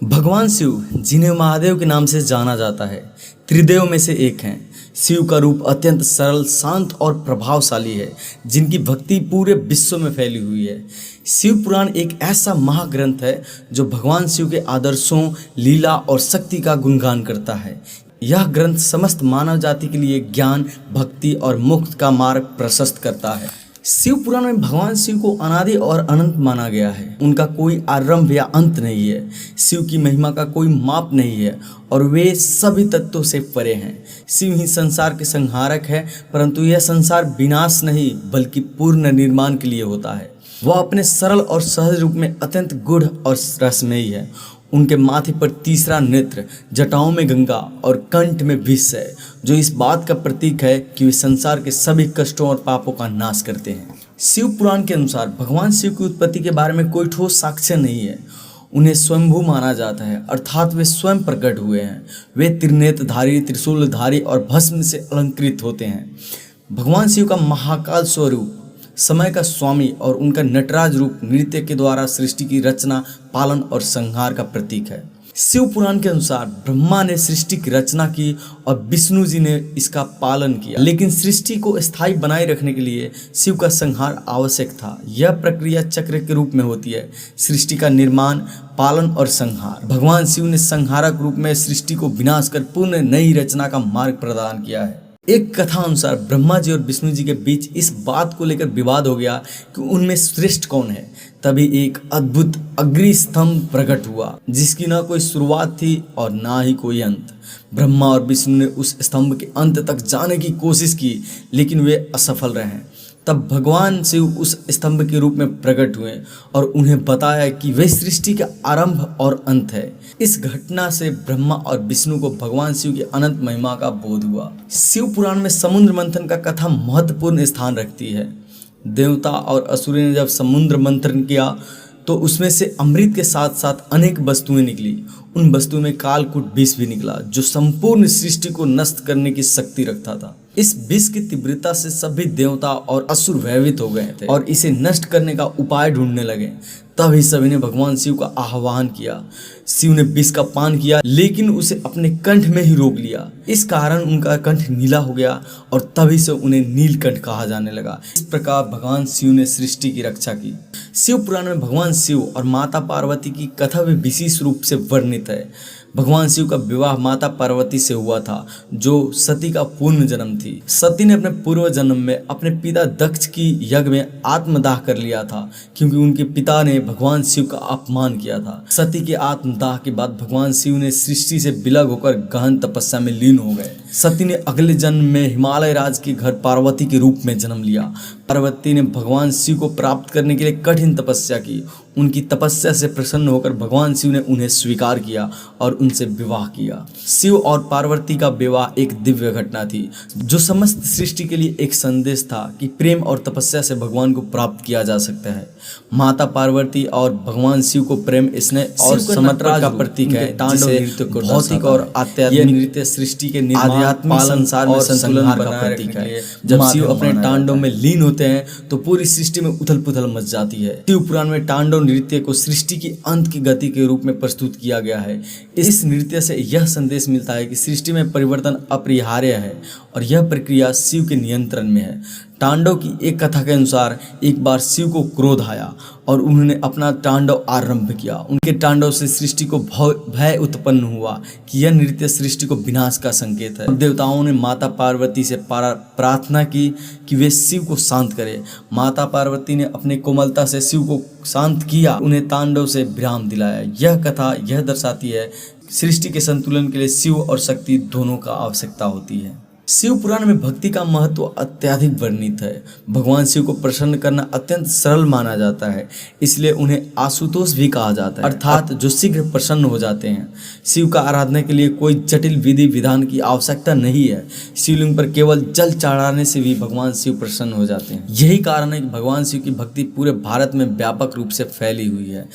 भगवान शिव, जिन्हें महादेव के नाम से जाना जाता है, त्रिदेव में से एक हैं। शिव का रूप अत्यंत सरल, शांत और प्रभावशाली है, जिनकी भक्ति पूरे विश्व में फैली हुई है। शिव पुराण एक ऐसा महाग्रंथ है जो भगवान शिव के आदर्शों, लीला और शक्ति का गुणगान करता है। यह ग्रंथ समस्त मानव जाति के लिए ज्ञान, भक्ति और मोक्ष का मार्ग प्रशस्त करता है। शिव पुराण में भगवान शिव को अनादि और अनंत माना गया है। उनका कोई आरंभ या अंत नहीं है। शिव की महिमा का कोई माप नहीं है और वे सभी तत्वों से परे हैं। शिव ही संसार के संहारक है, परंतु यह संसार विनाश नहीं बल्कि पूर्ण निर्माण के लिए होता है। वह अपने सरल और सहज रूप में अत्यंत गूढ़ और रहस्यमयी है। उनके माथे पर तीसरा नेत्र, जटाओं में गंगा और कंठ में विष है, जो इस बात का प्रतीक है कि वे संसार के सभी कष्टों और पापों का नाश करते हैं। शिव पुराण के अनुसार भगवान शिव की उत्पत्ति के बारे में कोई ठोस साक्ष्य नहीं है। उन्हें स्वयंभू माना जाता है, अर्थात वे स्वयं प्रकट हुए हैं। वे त्रिनेत्रधारी, त्रिशूलधारी और भस्म से अलंकृत होते हैं। भगवान शिव का महाकाल स्वरूप, समय का स्वामी और उनका नटराज रूप नृत्य के द्वारा सृष्टि की रचना, पालन और संहार का प्रतीक है। शिव पुराण के अनुसार ब्रह्मा ने सृष्टि की रचना की और विष्णु जी ने इसका पालन किया, लेकिन सृष्टि को स्थायी बनाए रखने के लिए शिव का संहार आवश्यक था। यह प्रक्रिया चक्र के रूप में होती है, सृष्टि का निर्माण, पालन और संहार। भगवान शिव ने संहारक रूप में सृष्टि को विनाश कर पूर्ण नई रचना का मार्ग प्रदान किया है। एक कथा अनुसार ब्रह्मा जी और विष्णु जी के बीच इस बात को लेकर विवाद हो गया कि उनमें श्रेष्ठ कौन है। तभी एक अद्भुत अग्नि स्तंभ प्रकट हुआ, जिसकी न कोई शुरुआत थी और ना ही कोई अंत। ब्रह्मा और विष्णु ने उस स्तंभ के अंत तक जाने की कोशिश की, लेकिन वे असफल रहे। तब भगवान शिव उस स्तंभ के रूप में प्रकट हुए और उन्हें बताया कि वे सृष्टि का आरंभ और अंत है। इस घटना से ब्रह्मा और विष्णु को भगवान शिव की अनंत महिमा का बोध हुआ। शिव पुराण में समुद्र मंथन का कथा महत्वपूर्ण स्थान रखती है। देवता और असुर ने जब समुद्र मंथन किया तो उसमें से अमृत के साथ साथ अनेक वस्तुएं निकली। उन वस्तुओं में कालकूट विष भी निकला, जो संपूर्ण सृष्टि को नष्ट करने की शक्ति रखता था। इस विष की तीव्रता से सभी देवता और असुर भयभीत हो गए थे और इसे नष्ट करने का उपाय ढूंढने लगे। तभी सभी ने भगवान शिव का आह्वान किया। शिव ने विष का पान किया, लेकिन उसे अपने कंठ में ही रोक लिया। इस कारण उनका कंठ नीला हो गया और तभी से उन्हें नीलकंठ कहा जाने लगा। इस प्रकार भगवान शिव ने सृष्टि की रक्षा की। शिव पुराण में भगवान शिव और माता पार्वती की कथा भी विशेष रूप से वर्णित है। भगवान शिव का विवाह माता पार्वती से हुआ था, जो सती का पूर्ण जन्म थी। सती ने अपने पूर्व जन्म में अपने पिता दक्ष की यज्ञ में आत्मदाह कर लिया था, क्योंकि उनके पिता ने भगवान शिव का अपमान किया था। सती के आत्मदाह के बाद भगवान शिव ने सृष्टि से विलग होकर गहन तपस्या में लीन हो गए। सती ने अगले जन्म में हिमालय राज के घर पार्वती के रूप में जन्म लिया। पार्वती ने भगवान शिव को प्राप्त करने के लिए कठिन तपस्या की। उनकी तपस्या से प्रसन्न होकर भगवान शिव ने उन्हें स्वीकार किया और उनसे विवाह किया। शिव और पार्वती का विवाह एक दिव्य घटना थी, जो समस्त सृष्टि के लिए एक संदेश था कि प्रेम और तपस्या से भगवान को प्राप्त किया जा सकता है। माता पार्वती और भगवान शिव को प्रेम, स्नेह और समर्पण का प्रतीक है। तांडव नृत्य को भौतिक और आध्यात्मिक नृत्य सृष्टि के आध्यात्मिक संसार में संतुलन का प्रतीक है। जब शिव अपने तांडव में लीन होते हैं तो पूरी सृष्टि में उथल पुथल मच जाती है। शिव पुराण में तांडव नृत्य को सृष्टि की अंत की गति के रूप में प्रस्तुत किया गया है। इस नृत्य से यह संदेश मिलता है कि सृष्टि में परिवर्तन अपरिहार्य है और यह प्रक्रिया शिव के नियंत्रण में है। तांडव की एक कथा के अनुसार एक बार शिव को क्रोध आया और उन्होंने अपना तांडव आरंभ किया। उनके तांडव से सृष्टि को भय उत्पन्न हुआ कि यह नृत्य सृष्टि को विनाश का संकेत है। देवताओं ने माता पार्वती से प्रार्थना की कि वे शिव को शांत करें। माता पार्वती ने अपने कोमलता से शिव को शांत किया, उन्हें तांडव से विराम दिलाया। यह कथा यह दर्शाती है सृष्टि के संतुलन के लिए शिव और शक्ति दोनों का आवश्यकता होती है। शिव पुराण में भक्ति का महत्व अत्यधिक वर्णित है। भगवान शिव को प्रसन्न करना अत्यंत सरल माना जाता है, इसलिए उन्हें आशुतोष भी कहा जाता है, अर्थात जो शीघ्र प्रसन्न हो जाते हैं। शिव का आराधना के लिए कोई जटिल विधि विधान की आवश्यकता नहीं है। शिवलिंग पर केवल जल चढ़ाने से भी भगवान शिव प्रसन्न हो जाते हैं। यही कारण है कि भगवान शिव की भक्ति पूरे भारत में व्यापक रूप से फैली हुई है।